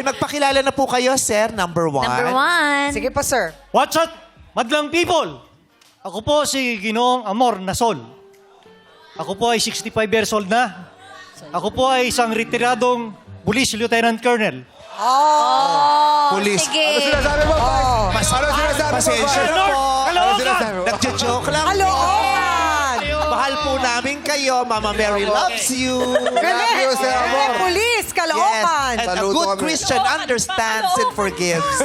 magpakilala na po kayo, sir. Number 1. Number 1. Sige pa, sir. What's up, madlang people? Ako po si Ginoong Amor Nasol. Ako po ay 65 years old na. Ako po ay isang retiradong Police Lieutenant Colonel. Police. Sige. Sinasabi mo, Mike? Ano sinasabi mo? Pasensya na po. Ano sinasabi mo? Nagjo-joke lang. Kalookan! Mahal po namin kayo. Mama Mary loves you. Galing! you, Sir Amor. Galing, police! Kalookan! And a Saludo good kami. Christian understands and forgives.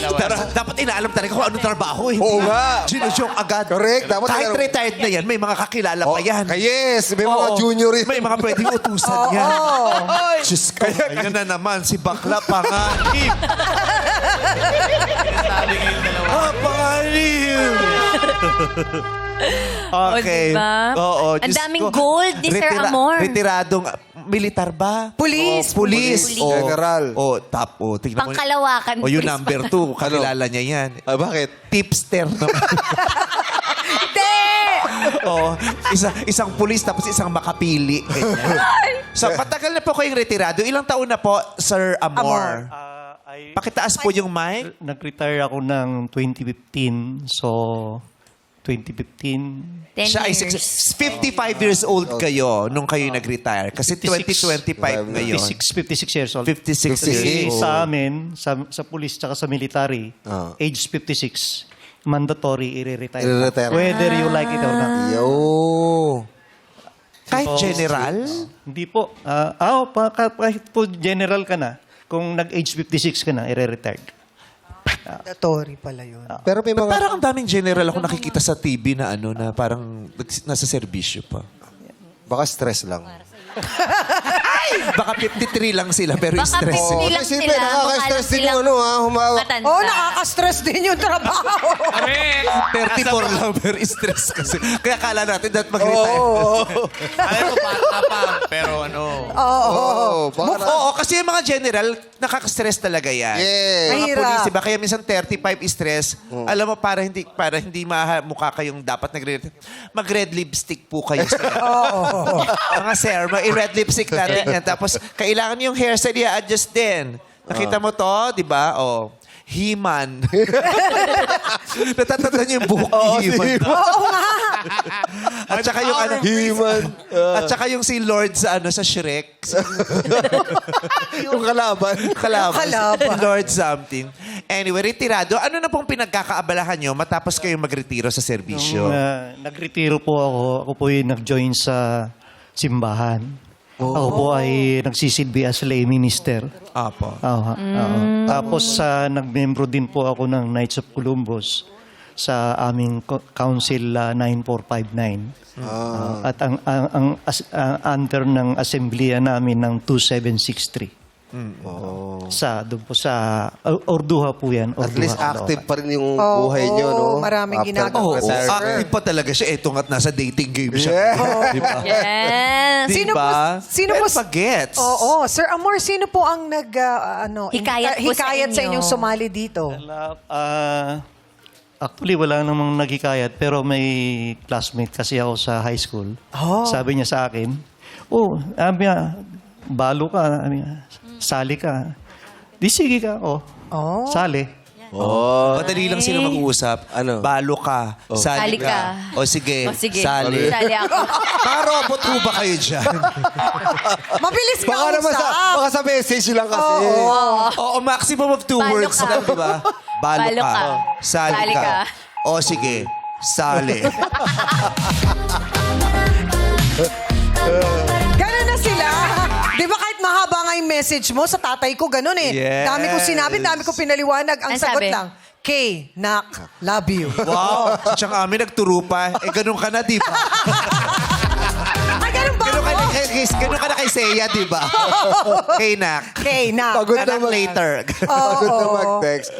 Pero dapat inaalam talaga kung anong trabaho. Hindi Oo nga. Gino-joke agad. Correct. Dapat Kahit talaga- retired na yan, may mga kakilala pa yan. Yes, may mga Oo. junior rin. May mga pwedeng utusan yan. Diyos ko. Ayun na naman, si bakla panganib. Panganib. Okay. O, diba? Oo. Ang Diyos daming ko. gold ni Sir Amor. Retiradong militar ba? Police. Police. Police. General. Top. Tingnan mo. Pangkalawakan. O yung number 2, kakilala niya yan. Bakit? Tipster naman. Hindi! Oo. Isang pulis tapos isang makapili. Ganyan. So, patagal na po kayong retirado. Ilang taon na po, Sir Amor? Pakitaas po yung mic. Nag-retire ako ng 2015. So, 2015. 10 Siya ay years. 55 years old kayo nung kayo nag-retire. Kasi 2025 ngayon. 56 years old. 56 Kasi years old. sa amin, sa police tsaka sa military, age 56, mandatory i-retire. I-retire. Whether you like it or not. Yo. Kahit general? Hindi po. Kahit po general ka na, kung nag-age 56 ka na, i-retire. Mandatory pala yun. Pero may mga... Parang ang daming general ako nakikita sa TV na na parang nasa serbisyo pa. Baka stress lang. Baka 53 lang sila pero Baka stress. 50 lang Isipin, sila. nakaka-stress Mukha din lang yung humawak. matanda. Oo, nakaka-stress din yung trabaho. 34 lang pero stress kasi. Kaya kala natin that mag-retire. Alam mo, bata pa, pero ano. Oo, kasi yung mga general, nakaka-stress talaga yan. Yes. Mga Mahirap. police, diba? Kaya minsan 35 stress. Alam mo, para hindi mukha kayong dapat mag-red lipstick po kayo. Mga sir, i-red lipstick natin yan. Tapos, kailangan yung hairstyle i-adjust din. Nakita mo to, di ba? Oh. He-Man. Natatanda niyo yung buhok ni He-Man. Oo nga. At saka yung He-Man. At saka yung si Lord sa sa Shrek. Yung kalaban. Kalaban. Lord something. Anyway, retirado. Ano na pong pinagkakaabalahan nyo matapos kayong magretiro sa serbisyo? Nung nag-retiro po ako po yung nag-join sa simbahan. Ako po ay nagsisilbi as lay minister. Apo. Tapos nagmembro din po ako ng Knights of Columbus sa aming Council 9459. At ang under ng assembleya namin ng 2763. Doon po sa Orduha po yan. At Orduha, least Caloocan. active pa rin yung buhay nyo, no? Maraming After ginagawa. mag-retire. Active pa talaga siya. Eto nga't nasa dating game siya. Yeah. Di ba? Yes. Sino po- sino po- Pagets. Oo. Sir Amor, sino po ang Hikayat po sa hikayat sa inyo. inyong sumali dito? Actually, wala namang nagkikayat. Pero may classmate kasi ako sa high school. Sabi niya sa akin, balo ka. Sali ka. Di sige ka. Sali. Madali lang sila mag-uusap. Ano? Balo ka. Sali Sali ka. ka. O sige. O sige. Sali. Sali ako. Mga robot ho ba kayo dyan? Mabilis ka Baka naman baka sa message lang kasi. Oo, maximum of 2 Balo words ka. lang, di ba? Balo Balo ka. ka. Sali Sali ka. ka. O sige. Sali. Ganun na sila. Di ba kahit mahaba nga yung message mo, sa tatay ko ganun eh. Yes. Dami ko sinabi, dami ko pinaliwanag. Ang Ano sagot sabi? lang, K, nak, love you. Wow. Tsaka kami nagturo pa. Ganun ka na, di ba? Ay, ganun ba Ganun ako? ka na kay Seiya, di ba? Kay Nak. K, nak. Pagod Anak naman. later. Pagod na mag-text.